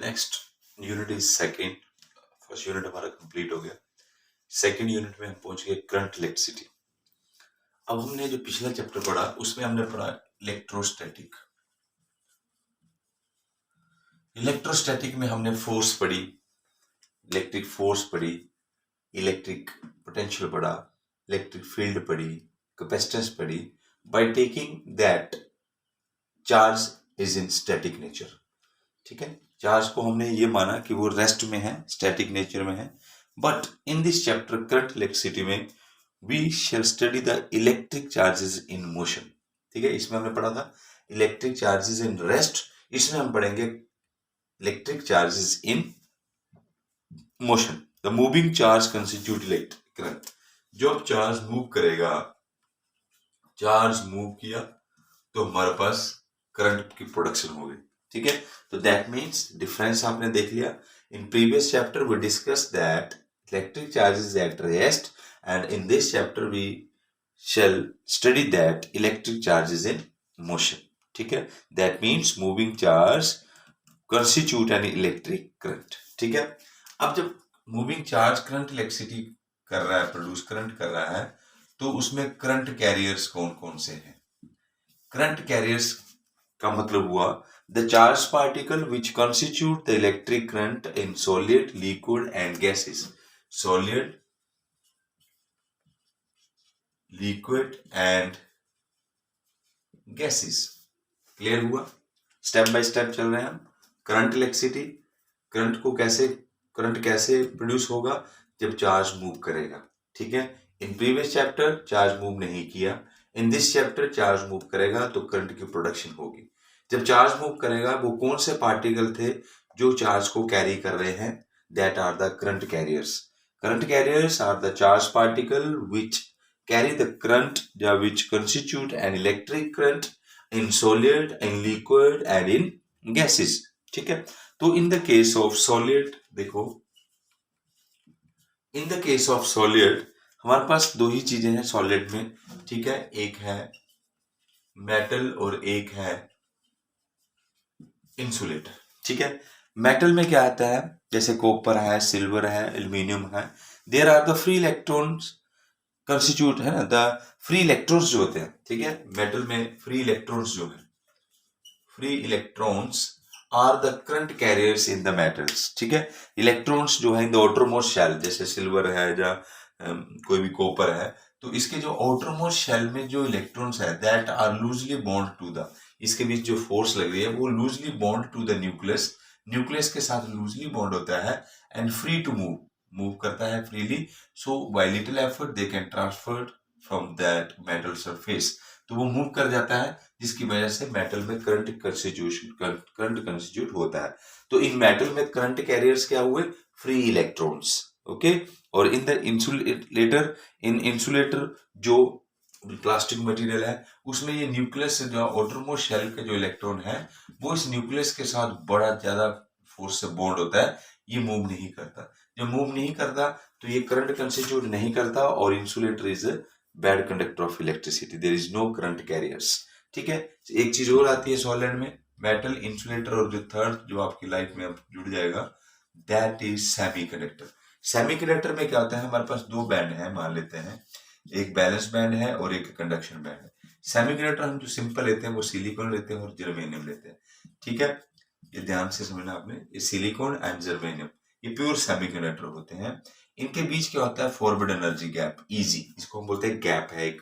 Next unit is second. First unit हमारा complete हो गया। सेकेंड यूनिट में हम पहुंच गए करंट इलेक्ट्रिसिटी। अब हमने जो पिछला चैप्टर पढ़ा उसमें हमने पढ़ा इलेक्ट्रोस्टैटिक। इलेक्ट्रोस्टैटिक में हमने फोर्स पढ़ी, इलेक्ट्रिक फोर्स पढ़ी, इलेक्ट्रिक पोटेंशियल पढ़ा, इलेक्ट्रिक फील्ड पढ़ी, कैपेसिटेंस पढ़ी। By taking that charge is in static nature. ठीक है, चार्ज को हमने ये माना कि वो रेस्ट में है, स्टैटिक नेचर में है। But in this chapter current electricity में we shall study the electric charges in motion. ठीक है, इसमें हमने पढ़ा था इलेक्ट्रिक चार्जेस इन रेस्ट, इसमें हम पढ़ेंगे electric charges in motion. The moving charge constitute electric current. जो चार्ज मूव करेगा, चार्ज मूव किया तो हमारे पास करंट की प्रोडक्शन होगी। ठीक है, तो दैट मीन्स डिफरेंस आपने देख लिया। In previous chapter we discuss that electric charges at rest and in this chapter we shall study that electric charges in motion. ठीक है, that means moving charge constitute an electric current. ठीक है, अब जब moving charge current electricity कर रहा है, produce current कर रहा है, तो उसमें करंट कैरियर्स कौन कौन से हैं? करंट कैरियर्स का मतलब हुआ the charge particle which constitute the electric current in solid, liquid and gases. Solid, liquid and gases. Clear हुआ? स्टेप बाय स्टेप चल रहे हैं हम। करंट इलेक्ट्रिसिटी, करंट कैसे प्रोड्यूस होगा? जब चार्ज मूव करेगा। ठीक है, इन प्रीवियस चैप्टर चार्ज मूव नहीं किया, इन दिस चैप्टर चार्ज मूव करेगा तो करंट की प्रोडक्शन होगी। जब चार्ज मूव करेगा वो कौन से पार्टिकल थे जो चार्ज को कैरी कर रहे हैं? That are the current carriers. Current carriers are the charge particle which carry the current which constitute an electric current in solid, in liquid and in gases. ठीक है, तो in the case of solid, देखो in the case of solid हमारे पास दो ही चीजें हैं solid में। ठीक है, एक है मेटल और एक है इंसुलेटर। ठीक है, मेटल में क्या आता है? जैसे कॉपर है, सिल्वर है, एल्यूमिनियम है। There are the free electrons constitute है ना, द फ्री इलेक्ट्रॉन्स जो होते हैं। ठीक है, मेटल में फ्री इलेक्ट्रॉन्स जो है, free electrons are the current carriers in the metals. ठीक है, इलेक्ट्रॉन्स जो है इन द आउटरमोस्ट शेल, जैसे सिल्वर है या कोई भी कॉपर है, तो इसके जो आउटरमोस्ट शेल में जो इलेक्ट्रॉन्स है that are loosely bond to the, इसके बीच जो फोर्स लग रही है वो loosely bond to the nucleus, nucleus के साथ लूजली बॉन्ड होता है एंड फ्री टू मूव करता है freely. So bye little effort they can transfer from that metal surface, तो वो मूव कर जाता है जिसकी वजह से मेटल में करंट कंस्टिट्यूट होता है। तो इन मेटल में करंट कैरियर्स क्या हुए? Free electrons. ओके, और in the insulator, in insulator जो प्लास्टिक मटेरियल है उसमें ये न्यूक्लियस जो आउटरमोस्ट शेल का जो इलेक्ट्रॉन है वो इस न्यूक्लियस के साथ बड़ा ज्यादा फोर्स से बॉन्ड होता है, ये मूव नहीं करता। जब मूव नहीं करता तो ये करंट कंस्टिट्यूट नहीं करता और insulator is a bad conductor of electricity, there is no current carriers. ठीक है, एक चीज और आती है सॉलिड में, मेटल, इंसुलेटर और जो थर्ड जो आपकी लाइफ में अब जुड़ जाएगा दैट इज सेमीकंडक्टर। सेमीकंडक्टर में क्या होता है? हमारे पास दो बैंड है, मान लेते हैं एक बैलेंस बैंड है और एक कंडक्शन बैंड है। सेमीकंडक्टर हम जो सिंपल लेते हैं वो सिलिकॉन लेते हैं और जर्मेनियम लेते हैं। ठीक है, ये ध्यान से समझना आपने, ये सिलिकॉन एंड जर्मेनियम ये प्योर सेमीकंडक्टर होते हैं। इनके बीच क्या होता है? फॉरवर्ड एनर्जी गैप, ईजी, इसको हम बोलते हैं गैप है एक।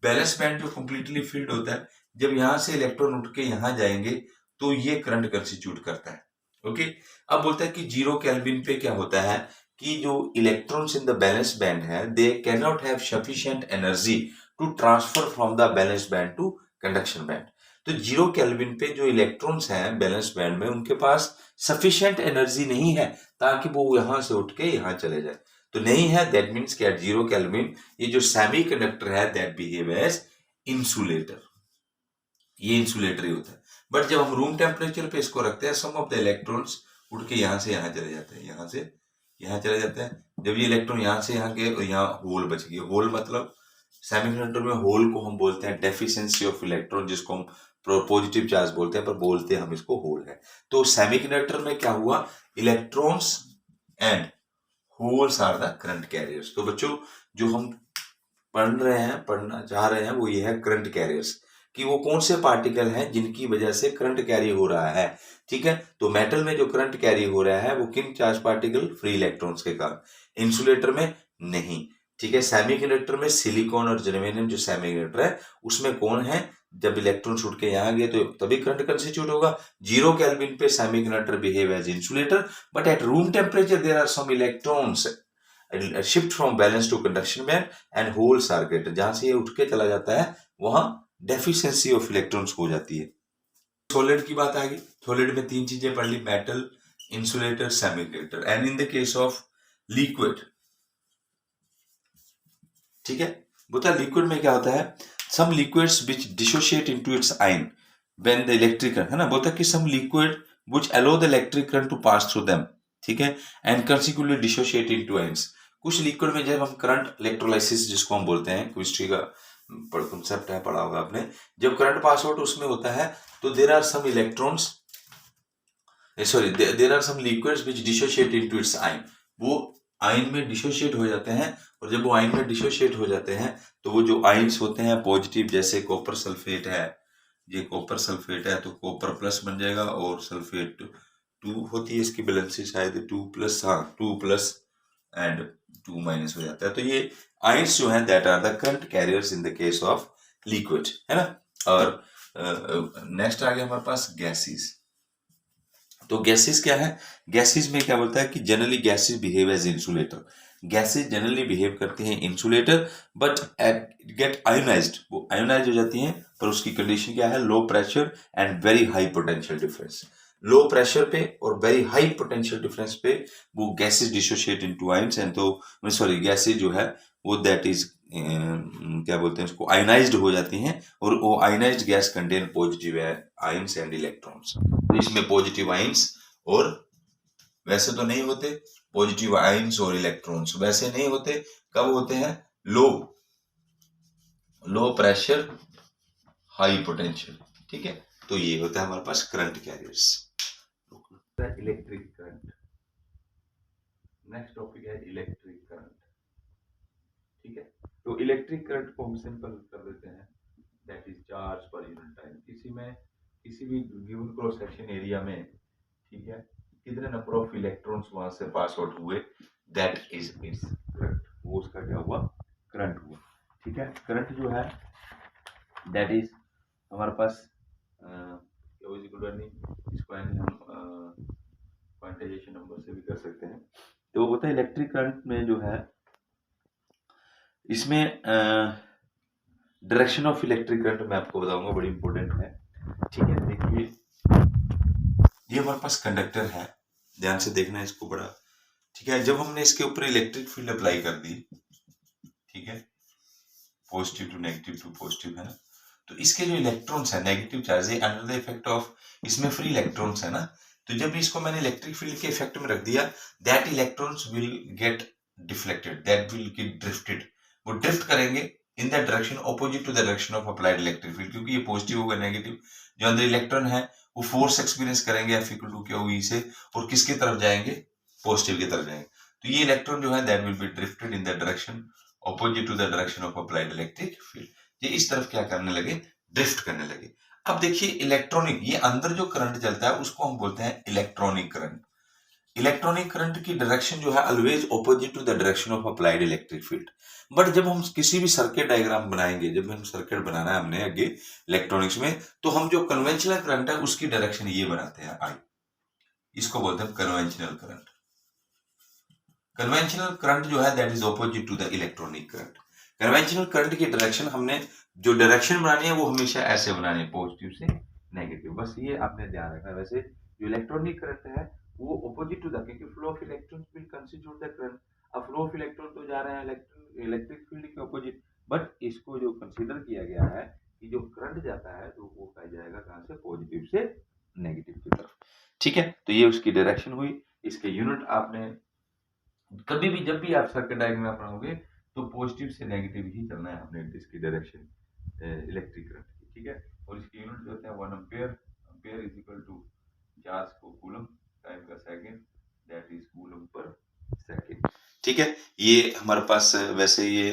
बैलेंस बैंड जो कंप्लीटली फिल्ड होता है, जब यहां से इलेक्ट्रॉन उठ के यहां जाएंगे तो ये करंट कंस्टिट्यूट करता है। ओके, अब बोलता है कि 0 केल्विन पे क्या होता है कि जो electrons in the valence band है they can not have sufficient energy to transfer from the valence band to conduction band. तो 0 केल्विन पे जो इलेक्ट्रॉन्स हैं बैलेंस बैंड में उनके पास सफिशिएंट एनर्जी नहीं है ताकि वो यहां से उठ के यहां चले जाए, तो नहीं है। दैट मीन्स कि एट 0 केल्विन ये जो सेमीकंडक्टर है दैट बिहेव एज इंसुलेटर, ये इंसुलेटर ही होता है। बट जब हम रूम टेम्परेचर पे इसको रखते हैं सम ऑफ द इलेक्ट्रॉन्स उठ के यहां से यहां चले जाते हैं, यहां से यहां चले जाते हैं। जब ये इलेक्ट्रॉन यहां से यहां गए और यहाँ होल बच गए, होल मतलब सेमीकंडक्टर में होल को हम बोलते हैं डेफिशिएंसी ऑफ इलेक्ट्रॉन, जिसको हम पॉजिटिव चार्ज बोलते हैं, पर बोलते हम इसको होल है। तो सेमीकंडक्टर में क्या हुआ, electrons and holes are the current carriers. तो बच्चों जो हम पढ़ना चाह रहे हैं वो ये है करंट कैरियर्स, कि वो कौन से पार्टिकल हैं जिनकी वजह से करंट कैरी हो रहा है। ठीक है, तो मेटल में जो करंट कैरी हो रहा है वो किन चार्ज पार्टिकल, फ्री इलेक्ट्रॉन्स के कारण। इंसुलेटर में नहीं। ठीक है, सेमीकंडक्टर में सिलिकॉन और जर्मेनियम जो सेमीकंडक्टर है उसमें कौन है, जब इलेक्ट्रॉन छूट के यहाँ गए तो तभी करंट कंस्टिट्यूट होगा। 0 केल्विन पे semiconductor behave as insulator, but at room temperature there are some electrons shift from valence to conduction band and hole circuit. जहां से ये उठ के चला जाता है वहां डेफिशिएंसी ऑफ इलेक्ट्रॉन्स हो जाती है। सॉलिड की बात आ गई। सॉलिड में 3 चीजें पढ़ ली, metal, insulator, semiconductor. And in the case of liquid, ठीक है, बता लिक्विड में क्या होता है, some liquids which dissociate into its ion when the electric current, है ना, बोलता है कि some liquid which allow the electric current to pass through them, ठीक है, and consequently dissociate into ions. कुछ लिक्विड में जब हम करंट इलेक्ट्रोलाइसिस जिसको हम बोलते हैं, केमिस्ट्री का कॉन्सेप्ट है, पढ़ा होगा आपने, जब करंट पास आउट उसमें होता है तो there are some electrons, sorry there are some liquids which dissociate into its ion, वो आयन में डिसोशिएट हो जाते हैं। और जब वो आयन में डिसोशिएट हो जाते हैं तो वो जो आयन्स होते हैं पॉजिटिव, जैसे कॉपर सल्फेट है, ये कॉपर सल्फेट है तो कॉपर प्लस बन जाएगा, और सल्फेट 2 होती है इसकी बैलेंसी शायद 2 प्लस, हाँ 2 प्लस एंड 2 माइनस हो जाता है। तो ये आयन्स जो हैं that are the current carriers in the case of liquid, है ना। और नेक्स्ट आ गया हमारे पास गैसेस। तो गैसेस क्या है, गैसेस में क्या बोलता है कि generally gases behave as insulator. Gases generally behave करती हैं इंसुलेटर, बट गेट आयोनाइज्ड, वो आयोनाइज हो जाती हैं, पर उसकी कंडीशन क्या है, low pressure and very high potential difference. Low pressure पे और वेरी हाई पोटेंशियल डिफरेंस पे वो gases dissociate into ions, and तो सॉरी गैसेस जो है वो दैट इज क्या बोलते हैं उसको, आयनाइज्ड हो जाती हैं, और वो ionised gas contain positive ions and electrons. तो इसमें पॉजिटिव आयंस, और वैसे तो नहीं होते पॉजिटिव आयंस और इलेक्ट्रॉन्स, वैसे नहीं होते, कब होते हैं, लो प्रेशर हाई पोटेंशियल। ठीक है, तो ये होता है हमारे पास current carriers. Electric current, next topic है इलेक्ट्रिक करंट। ठीक है, तो इलेक्ट्रिक करंट को हम सिंपल कर देते हैं, that is charge per unit time. किसी भी गिवन क्रॉस सेक्शन एरिया में, ठीक है, कितने नंबर ऑफ इलेक्ट्रॉन्स वहां से पास आउट हुए, दैट इज इट्स करंट, वो उसका क्या हुआ, करंट हुआ। ठीक है, करंट जो है दैट इज हमारे पास इसको हम क्वांटाइजेशन नंबर से भी कर सकते हैं। तो वो होता है इलेक्ट्रिक करंट में जो है, इसमें डायरेक्शन ऑफ इलेक्ट्रिक करंट मैं आपको बताऊंगा, बड़ी इंपॉर्टेंट है। ठीक है, देखिए ये हमारे पास कंडक्टर है, ध्यान से देखना इसको बड़ा। ठीक है, जब हमने इसके ऊपर इलेक्ट्रिक फील्ड अप्लाई कर दी, ठीक है, positive to negative to positive, है ना, तो इसके जो इलेक्ट्रॉन्स है नेगेटिव चार्ज है अंडर द इफेक्ट ऑफ, इसमें फ्री इलेक्ट्रॉन्स है ना, तो जब इसको मैंने इलेक्ट्रिक फील्ड के इफेक्ट में रख दिया, that electrons will get deflected, that will get drifted, वो ड्रिफ्ट करेंगे in that direction opposite to the direction of applied electric field, क्योंकि ये पॉजिटिव होगा नेगेटिव, जो अंदर इलेक्ट्रॉन है वो फोर्स एक्सपीरियंस करेंगे F = QE से, और किसकी तरफ जाएंगे, पॉजिटिव की तरफ जाएंगे। तो ये इलेक्ट्रॉन जो है that will be drifted in the direction opposite to the direction of applied electric field, ये इस तरफ क्या करने लगे, ड्रिफ्ट करने लगे। अब देखिए इलेक्ट्रॉनिक, ये अंदर जो करंट चलता है उसको हम बोलते हैं इलेक्ट्रॉनिक करंट। इलेक्ट्रॉनिक करंट की डायरेक्शन जो है always opposite to the direction of applied electric field. But जब हम किसी भी सर्किट डायग्राम बनाएंगे, जब हम सर्किट बनाना है हमने आगे इलेक्ट्रॉनिक्स में, तो हम जो कन्वेंशनल करंट है उसकी डायरेक्शन ये बनाते हैं आई, इसको बोलते हैं कन्वेंशनल करंट। कन्वेंशनल करंट जो है that is opposite to the electronic current. Conventional current की डायरेक्शन हमने जो डायरेक्शन बनानी है वो हमेशा ऐसे बनानी है, पॉजिटिव से नेगेटिव, बस ये आपने ध्यान रखना है। वैसे जो इलेक्ट्रॉनिक करंट है वो ऑपोजिट टू द, क्योंकि flow of electrons will constitute the current. अब फ्लो ऑफ इलेक्ट्रॉन तो जा रहे हैं इलेक्ट्रिक फील्ड के ऑपोजिट, बट इसको जो कंसीडर किया गया है कि जो करंट जाता है तो वो कहा जाएगा कहां से, पॉजिटिव से नेगेटिव की तरफ। ठीक है, तो ये उसकी डायरेक्शन हुई। इसके यूनिट आपने कभी भी जब भी आप सर्किट डायग्राम बनाओगे तो पॉजिटिव से नेगेटिव ही चलना है आपने, इसकी डायरेक्शन इलेक्ट्रिक करंट की। ठीक है। और इसकी यूनिट जो होते हैं 1 ampere, ampere is equal to charge को कूलम टाइम का second, that is coulomb per second. ठीक है, ये हमारे पास वैसे ये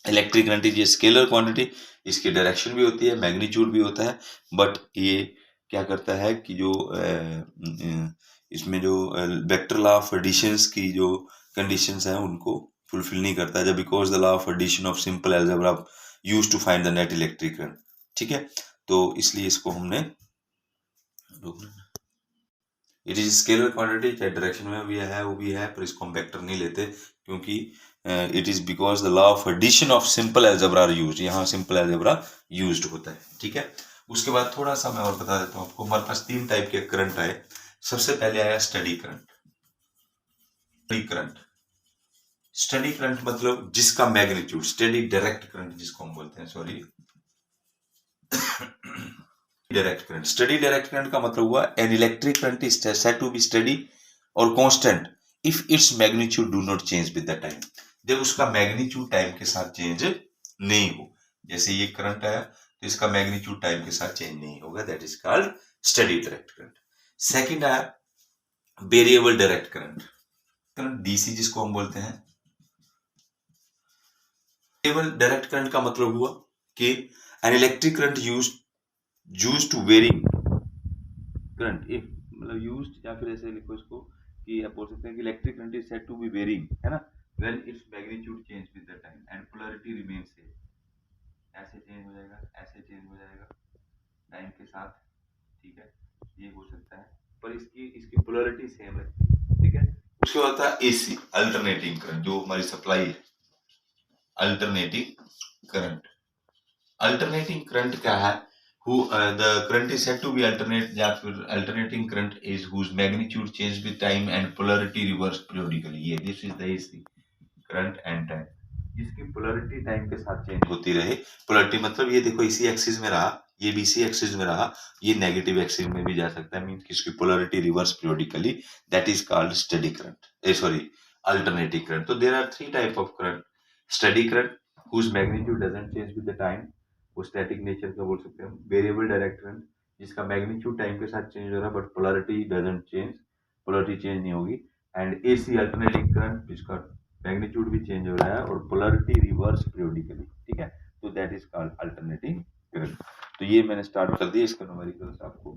इलेक्ट्रिक करंट ये स्केलर क्वांटिटी, इसकी डायरेक्शन भी होती है, मैग्नीट्यूड भी होता है, बट ये क्या करता है कि जो इसमें जो वेक्टर लॉ ऑफ एडिशंस की जो कंडीशंस हैं उनको फुलफिल नहीं करता है, because the law of addition of simple algebra used to find the net electric current. ठीक है, तो इसलिए इसको हमने इट इज स्केलर क्वांटिटी, चाहे डायरेक्शन में भी है वो भी है, पर इसको हम वेक्टर नहीं लेते क्योंकि it is because the law of addition of simple algebra are used, यहाँ सिंपल अलजेब्रा यूज्ड होता है। ठीक है, उसके बाद थोड़ा सा मैं और बता देता हूँ आपको। हमारे पास 3 टाइप के करंट आए। सबसे पहले आया स्टडी करंट। स्टडी करंट मतलब जिसका मैग्नीट्यूड, स्टडी डायरेक्ट करंट जिसको हम बोलते हैं, sorry direct current. Steady direct current का मतलब हुआ an electric current is said to be steady और constant if its magnitude do not change with the time, जब उसका मैग्नीट्यूड टाइम के साथ चेंज नहीं हो। जैसे ये करंट आया तो इसका मैग्नीट्यूड टाइम के साथ चेंज नहीं होगा, that is called steady direct current. Second आया variable direct current, current DC जिसको हम बोलते हैं। वेरिएबल डायरेक्ट करंट का मतलब हुआ कि an electric current used to vary current, if मतलब यूज्ड, या फिर ऐसे लिखो इसको कि आप बोल सकते हैं कि electric current is said to be varying, है ना, when its magnitude change with the time and polarity remains same. ऐसे चेंज हो जाएगा, ऐसे चेंज हो जाएगा टाइम के साथ। ठीक है, ये हो सकता है, पर इसकी पोलैरिटी सेम रहती है। ठीक है, उसके बाद आता है एसी अल्टरनेटिंग करंट, जो हमारी सप्लाई है, अल्टरनेटिंग करंट। अल्टरनेटिंग करंट क्या है? The current is said to be alternate, या फिर alternating current is whose magnitude change with time and polarity reverse periodically। ये this is the AC current and time, जिसकी polarity time के साथ change होती रहे। polarity मतलब ये देखो इसी एक्सिस में रहा, ये भी इसी एक्सिस में रहा, ये नेगेटिव एक्सिस में भी जा सकता है, मींस कि इसकी polarity reverse periodically, that is called steady current, sorry alternating current। तो there are 3 type of current: steady current whose magnitude doesn't change with the time, वो स्टैटिक नेचर का बोल सकते हैं। वेरिएबल डायरेक्ट करंट जिसका magnitude time के साथ change हो रहा है but polarity doesn't change, polarity change नहीं होगी। एंड एसी अल्टरनेटिंग करंट जिसका मैग्नीट्यूड भी चेंज हो रहा है और पोलैरिटी रिवर्स पीरियोडिकली। ठीक है, तो that is called alternating current. तो ये मैंने स्टार्ट कर दिया, इसका न्यूमेरिकल्स आपको